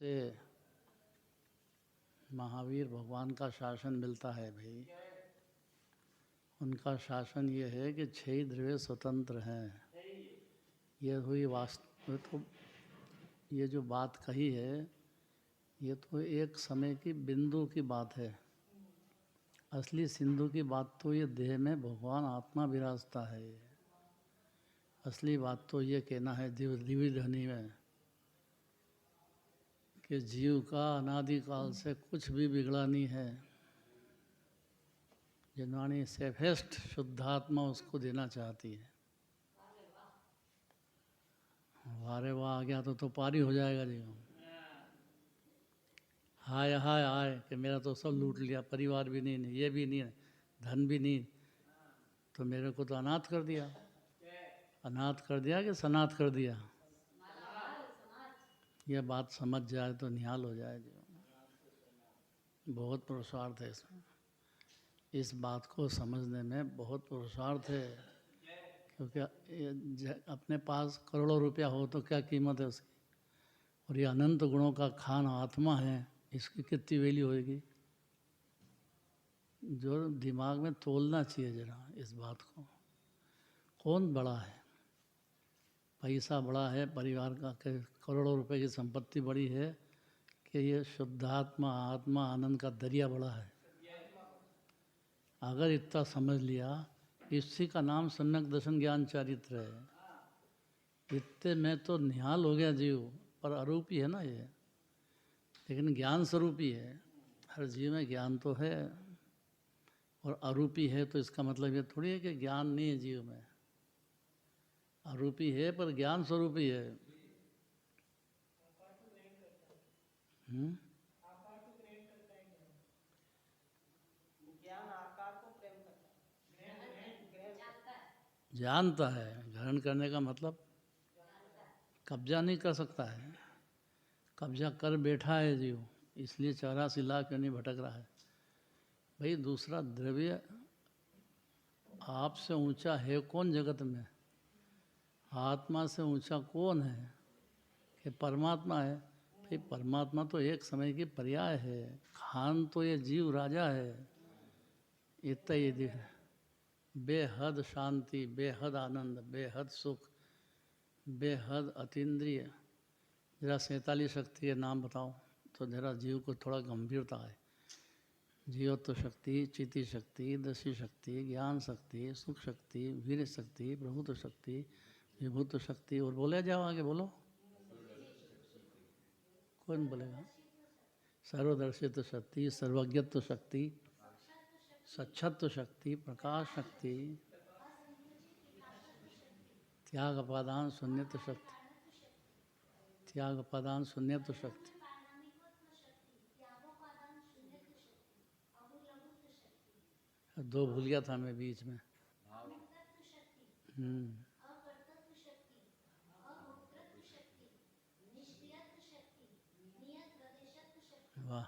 से महावीर भगवान का शासन मिलता है भाई। उनका शासन ये है कि 6 द्रव्य स्वतंत्र हैं। ये हुई वास्तव तो ये जो बात कही है ये तो एक समय की बिंदु की बात है। असली सिंधु की बात तो ये देह में भगवान आत्मा विराजता है। असली बात तो ये कहना है दिव्य ध्वनि में कि जीव का अनादिकाल से कुछ भी बिगड़ा नहीं है। जिन्वाणी सेफेस्ट शुद्धात्मा उसको देना चाहती है। वारे वाह आ गया तो पारी हो जाएगा जी। हाय हाय हाय कि मेरा तो सब लूट लिया, परिवार भी नहीं, ये भी नहीं, धन भी नहीं, तो मेरे को तो अनाथ कर दिया। अनाथ कर दिया कि सनाथ कर दिया? यह बात समझ जाए तो निहाल हो जाए जी। बहुत पुरुषार्थ है इसमें। इस बात को समझने में बहुत पुरुषार्थ है, क्योंकि अपने पास करोड़ों रुपया हो तो क्या कीमत है उसकी, और ये अनंत गुणों का खान आत्मा है, इसकी कितनी वैल्यू होगी। जो दिमाग में तोलना चाहिए जरा इस बात को। कौन बड़ा है? पैसा बड़ा है, परिवार का करोड़ों रुपए की संपत्ति बड़ी है, कि ये शुद्धात्मा आत्मा आनंद का दरिया बड़ा है। अगर इतना समझ लिया, इसी का नाम सम्यक दर्शन ज्ञान चारित्र है। इतने में तो निहाल हो गया जीव, पर अरूपी है ना ये, लेकिन ज्ञान स्वरूपी है। हर जीव में ज्ञान तो है, और अरूपी है तो इसका मतलब ये थोड़ी है कि ज्ञान नहीं है जीव में। अरूपी है पर ज्ञान स्वरूपी है। जानता है। ग्रहण करने का मतलब कब्जा नहीं कर सकता है। कब्जा कर बैठा है जीव, इसलिए 84 लाख क्यों नहीं भटक रहा है। भाई दूसरा द्रव्य आपसे ऊंचा है कौन जगत में? आत्मा से ऊंचा कौन है? कि परमात्मा है। भाई परमात्मा तो एक समय की पर्याय है, खान तो ये जीव राजा है। इतना ही दिख, बेहद शांति, बेहद आनंद, बेहद सुख, बेहद अतीन्द्रिय। जरा 47 शक्ति के नाम बताओ तो जरा जीव को थोड़ा गंभीरता है। जीवत्व शक्ति, चिति शक्ति, दशी शक्ति, ज्ञान शक्ति, सुख शक्ति, वीर शक्ति, प्रभुत्व शक्ति, विभुत्व शक्ति, और बोले जाओ आगे बोलो। कौन बोलेगा? सर्वदर्शित्व शक्ति, सर्वज्ञत्व शक्ति, सच्छत्व शक्ति, प्रकाश शक्ति, त्याग अपादान शून्यत्व शक्ति, त्याग अपादान शून्यत्व शक्ति। दो भूल गया था मैं बीच में। वाह।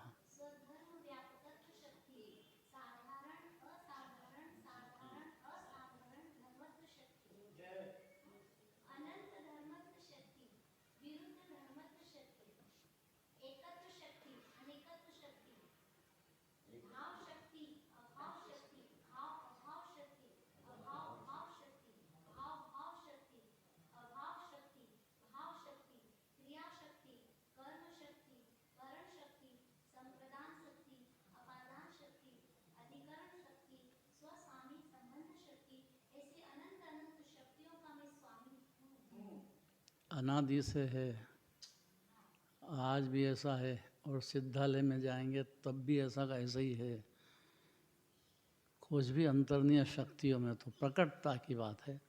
अनादि से है, आज भी ऐसा है, और सिद्धालय में जाएंगे तब भी ऐसा का ऐसा ही है। कुछ भी अंतर्नीय शक्तियों में तो प्रकटता की बात है।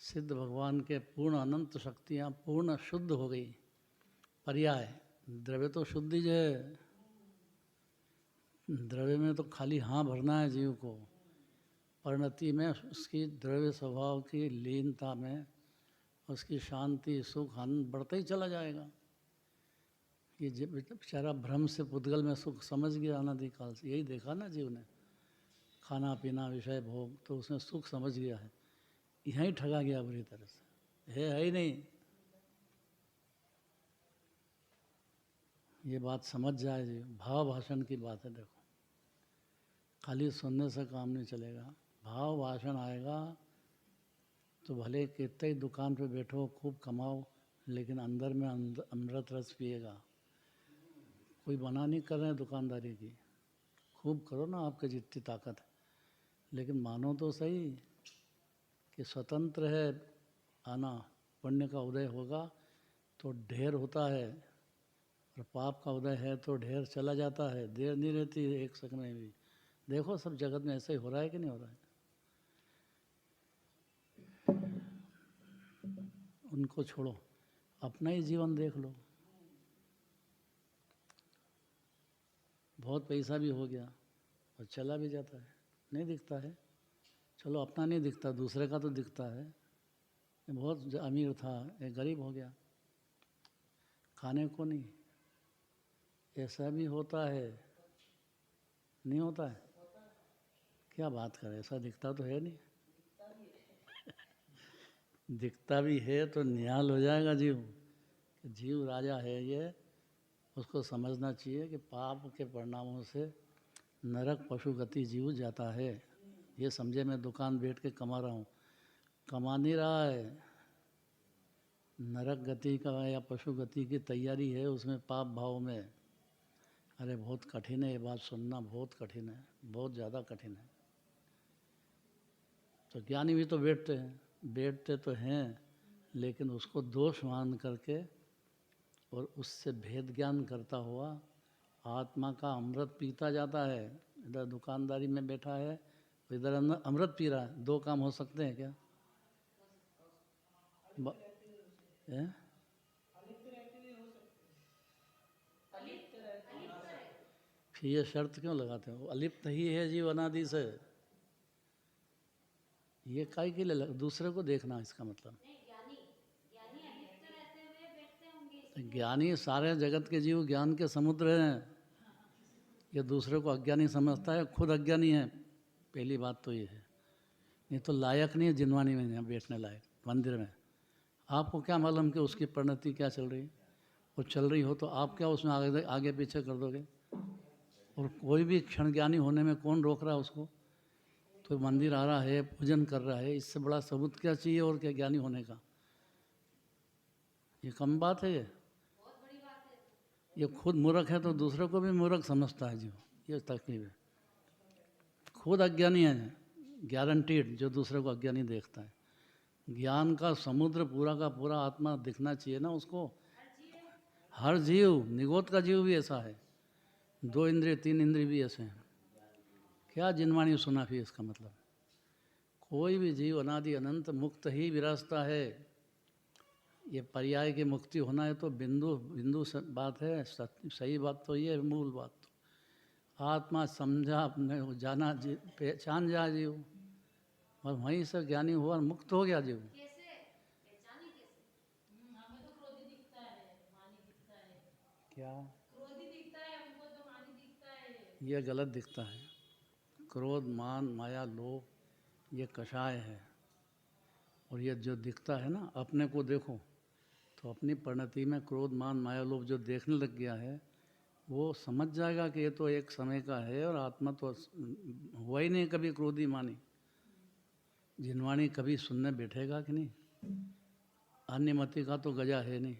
सिद्ध भगवान के पूर्ण अनंत शक्तियाँ पूर्ण शुद्ध हो गई। पर्याय द्रव्य तो शुद्ध ही है। द्रव्य में तो खाली हाँ भरना है जीव को। परिणति में उसकी द्रव्य स्वभाव की लीनता में उसकी शांति सुख आनंद बढ़ता ही चला जाएगा। ये बेचारा भ्रम से पुद्गल में सुख समझ गया अनादिकाल से। यही देखा ना जीव ने, खाना पीना विषय भोग, तो उसने सुख समझ गया है। यहीं ठगा गया बुरी तरह से। है ही नहीं। ये बात समझ जाए जी, भाव भाषण की बात है। देखो, खाली सुनने से काम नहीं चलेगा, भाव भाषण आएगा तो भले कितने ही दुकान पे बैठो, खूब कमाओ, लेकिन अंदर में अमृत रस पिएगा। कोई मना नहीं कर रहे हैं दुकानदारी की, खूब करो ना आपके जितनी ताकत है, लेकिन मानो तो सही कि स्वतंत्र है आना। पुण्य का उदय होगा तो ढेर होता है, और पाप का उदय है तो ढेर चला जाता है, देर नहीं रहती एक सेकंड में भी। देखो सब जगत में ऐसे ही हो रहा है कि नहीं हो रहा है। उनको छोड़ो, अपना ही जीवन देख लो। बहुत पैसा भी हो गया और चला भी जाता है, नहीं दिखता है। चलो अपना नहीं दिखता, दूसरे का तो दिखता है। ये बहुत अमीर था, एक गरीब हो गया, खाने को नहीं। ऐसा भी होता है, नहीं होता है? क्या बात करें, ऐसा दिखता तो है नहीं। दिखता भी है तो निहाल हो जाएगा जीव, कि जीव राजा है ये। उसको समझना चाहिए कि पाप के परिणामों से नरक पशु गति जीव जाता है। ये समझे मैं दुकान बैठ के कमा रहा हूँ, कमा नहीं रहा है। नरक गति का या पशु गति की तैयारी है उसमें, पाप भाव में। अरे बहुत कठिन है ये बात सुनना, बहुत कठिन है, बहुत ज़्यादा कठिन है। तो ज्ञानी भी तो बैठते तो हैं, लेकिन उसको दोष मान करके और उससे भेद ज्ञान करता हुआ आत्मा का अमृत पीता जाता है। इधर दुकानदारी में बैठा है, इधर अमृत पी रहा है। दो काम हो सकते हैं क्या? है? फिर ये शर्त क्यों लगाते हो? अलिप्त ही है जीव अनादि से। ये काहे के लिए दूसरे को देखना, इसका मतलब ज्ञानी सारे जगत के जीव ज्ञान के समुद्र हैं। ये दूसरे को अज्ञानी समझता है, खुद अज्ञानी है। पहली बात तो ये है, नहीं तो लायक नहीं है जिनवानी में यहाँ बैठने लायक, मंदिर में। आपको क्या मालूम कि उसकी परिणति क्या चल रही है? वो चल रही हो तो आप क्या उसमें आगे आगे पीछे कर दोगे? और कोई भी क्षण ज्ञानी होने में कौन रोक रहा है उसको? तो मंदिर आ रहा है, पूजन कर रहा है, इससे बड़ा सबूत क्या चाहिए और क्या ज्ञानी होने का? ये कम बात है ये खुद मूर्ख है तो दूसरे को भी मूर्ख समझता है जो। ये तकलीफ है, खुद अज्ञानी है गारंटीड, जो दूसरे को अज्ञानी देखता है। ज्ञान का समुद्र पूरा का पूरा आत्मा दिखना चाहिए ना उसको। हर जीव, निगोद का जीव भी ऐसा है, 2 इंद्रिय 3 इंद्रिय भी ऐसे हैं। क्या जिनवाणी सुना फिर इसका मतलब? कोई भी जीव अनादि अनंत मुक्त ही विरासता है। ये पर्याय की मुक्ति होना है तो बिंदु बिंदु बात है। सही बात तो ये मूल बात तो आत्मा समझा, अपने जाना, पहचान जा जीव, और वहीं से ज्ञानी हुआ, मुक्त हो गया जीव। क्या ये गलत दिखता है? क्रोध मान माया लोभ ये कषाय है। और ये जो दिखता है ना, अपने को देखो तो अपनी परिणति में क्रोध मान माया लोभ जो देखने लग गया है, वो समझ जाएगा कि ये तो एक समय का है और आत्मा तो हुआ ही नहीं कभी क्रोधी मानी। जिनवाणी कभी सुनने बैठेगा कि नहीं? अन्य मति का तो गजा है नहीं।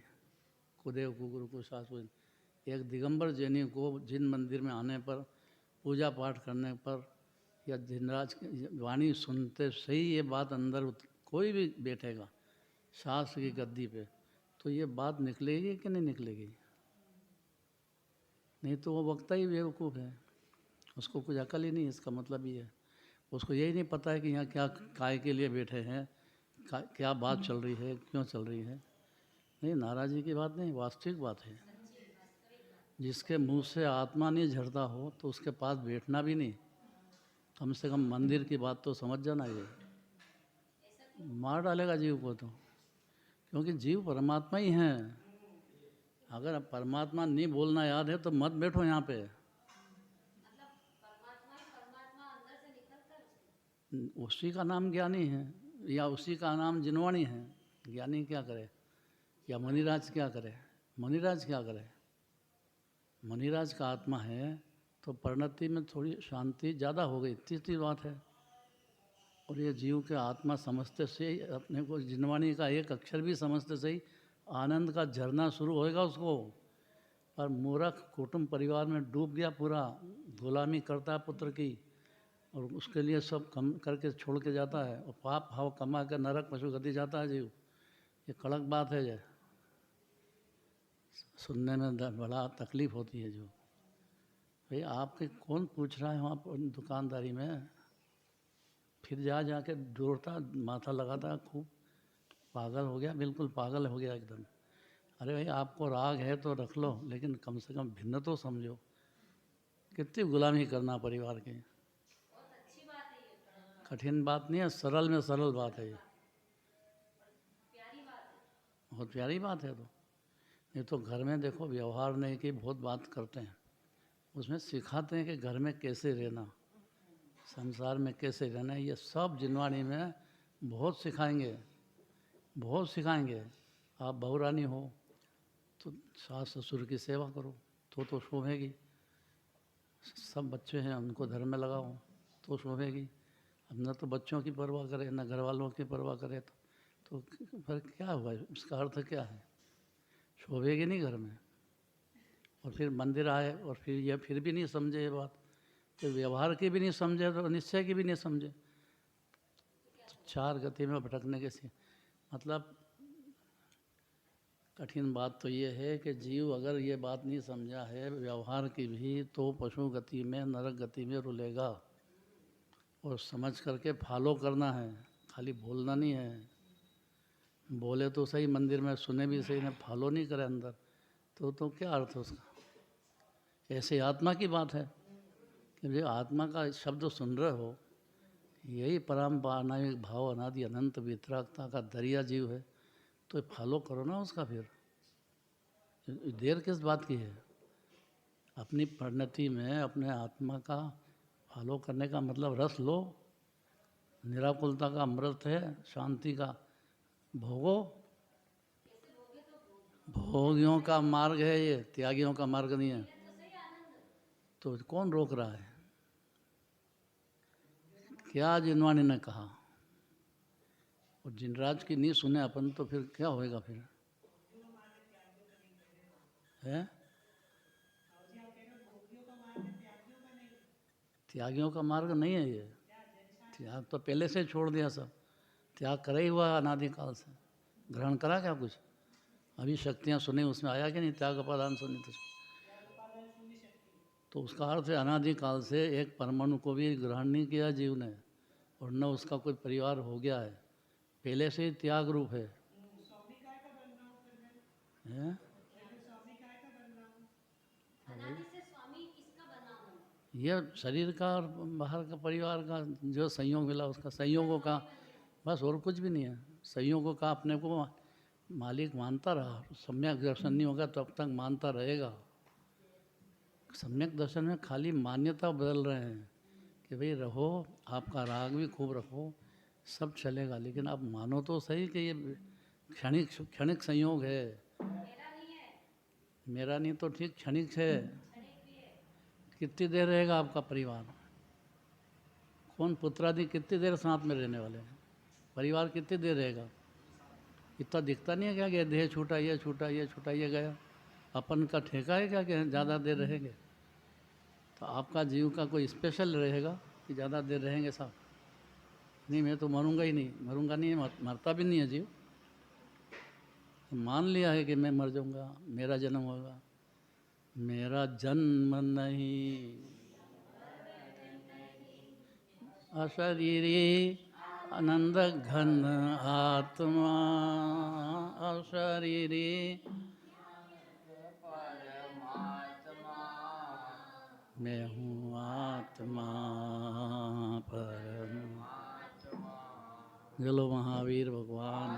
कुदेव कुगुरु को शास्त्र। एक दिगंबर जैनी को जिन मंदिर में आने पर, पूजा पाठ करने पर या जिनराज की वाणी सुनते सही ये बात अंदर कोई भी बैठेगा शास्त्र की गद्दी पे, तो ये बात निकलेगी कि नहीं निकलेगी? नहीं तो वो वक्ता ही बेवकूफ़ है, उसको कुछ अकल ही नहीं। इसका मतलब ये है, उसको यही नहीं पता है कि यहाँ क्या काय के लिए बैठे हैं, क्या बात चल रही है, क्यों चल रही है। नहीं, नाराज़गी की बात नहीं, वास्तविक बात है। जिसके मुंह से आत्मा नहीं झरता हो तो उसके पास बैठना भी नहीं। कम से कम मंदिर की बात तो समझ जाना। ये मार डालेगा जीव को तो, क्योंकि जीव परमात्मा ही हैं। अगर परमात्मा नहीं बोलना याद है तो मत बैठो यहाँ पे। उसी का नाम ज्ञानी है या उसी का नाम जिनवाणी है। ज्ञानी क्या करे या मुनिराज क्या करे? मुनिराज क्या करे? मुनिराज का आत्मा है तो परिणति में थोड़ी शांति ज़्यादा हो गई, इतनी बात है। और ये जीव के आत्मा समझते से ही अपने को जिनवाणी का एक अक्षर भी समझते से ही आनंद का झरना शुरू होएगा उसको। पर मूर्ख कुटुंब परिवार में डूब गया पूरा, गुलामी करता है पुत्र की, और उसके लिए सब कम करके छोड़ के जाता है, और पाप भाव कमा कर नरक पशु गति जाता है जीव। ये कड़क बात है, ये सुनने में बड़ा तकलीफ होती है। जो भाई आपके कौन पूछ रहा है वहाँ पर दुकानदारी में, फिर जा के जोड़ता माथा लगाता, खूब पागल हो गया, बिल्कुल पागल हो गया एकदम। अरे भाई आपको राग है तो रख लो, लेकिन कम से कम भिन्न तो समझो। कितनी गुलामी करना परिवार की, कठिन बात नहीं है, सरल में सरल बात है ये, बहुत प्यारी बात है। तो ये तो घर में देखो व्यवहार नहीं की बहुत बात करते हैं, उसमें सिखाते हैं कि घर में कैसे रहना, संसार में कैसे रहना, ये सब जिनवाणी में बहुत सिखाएंगे, बहुत सिखाएंगे। आप बहुरानी हो तो सास ससुर की सेवा करो तो शोभेगी, सब बच्चे हैं उनको धर्म में लगाओ तो शोभेगी। अब न तो बच्चों की परवाह करे न घर वालों की परवाह करे तो फिर क्या हुआ, उसका अर्थ क्या है, शोभेगी नहीं घर में। और फिर मंदिर आए और फिर भी नहीं समझे ये बात, तो व्यवहार की भी नहीं समझे तो निश्चय की भी नहीं समझे, तो चार गति में भटकने के से मतलब कठिन बात तो ये है कि जीव अगर ये बात नहीं समझा है व्यवहार की भी, तो पशु गति में नरक गति में रुलेगा। और समझ करके फॉलो करना है, खाली बोलना नहीं है। बोले तो सही मंदिर में, सुने भी सही, ना फॉलो नहीं करे अंदर, तो क्या अर्थ है उसका। ऐसे आत्मा की बात है कि जो आत्मा का शब्द सुन रहे हो, यही परम पारनामिक भाव अनादि अनंत वितरागता का दरिया जीव है, तो फॉलो करो ना उसका। फिर देर किस बात की है, अपनी परिणति में अपने आत्मा का फॉलो करने का मतलब रस लो, निराकुलता का अमृत है, शांति का भोगो। भोगियों का मार्ग है ये, त्यागियों का मार्ग नहीं है। तो कौन रोक रहा है, क्या जिनवाणी ने कहा। और जिनराज की नहीं सुने अपन तो फिर क्या होएगा फिर है। त्यागियों का मार्ग नहीं है ये, त्याग तो पहले से छोड़ दिया सब, त्याग करा ही हुआ अनादिकाल से। ग्रहण करा क्या कुछ, अभी शक्तियाँ सुनी उसमें आया कि नहीं, त्याग अपादान सुनी तो उसका अर्थ है अनादिकाल से एक परमाणु को भी ग्रहण नहीं किया जीव ने, और न उसका कोई परिवार हो गया है, पहले से ही त्याग रूप है। ये शरीर का और बाहर का परिवार का जो संयोग मिला उसका संयोगों का, बस और कुछ भी नहीं है। संयोगों का अपने को मालिक मानता रहा, सम्यक दर्शन नहीं होगा तब तक मानता रहेगा। सम्यक दर्शन में खाली मान्यता बदल रहे हैं कि भाई रहो, आपका राग भी खूब रखो, सब चलेगा, लेकिन आप मानो तो सही कि ये क्षणिक संयोग है। मेरा नहीं तो ठीक, क्षणिक है। कितनी देर रहेगा आपका परिवार, कौन पुत्रादि कितनी देर साथ में रहने वाले हैं, परिवार कितनी देर रहेगा। इतना दिखता नहीं है क्या कि देह छूटा, ये छूटा, ये छूटा, ये गया। अपन का ठेका है क्या कि ज़्यादा देर रहेंगे। तो आपका जीव का कोई स्पेशल रहेगा कि ज़्यादा देर रहेंगे साहब। नहीं मैं तो मरूंगा ही नहीं, मरूंगा नहीं, मरता भी नहीं है जीव। मान लिया है कि मैं मर जाऊंगा, मेरा जन्म होगा। मेरा जन्म नहीं अशरीरी आनंद घन आत्मा, अशरीरी मैं हूँ आत्मा परम। चलो महावीर भगवान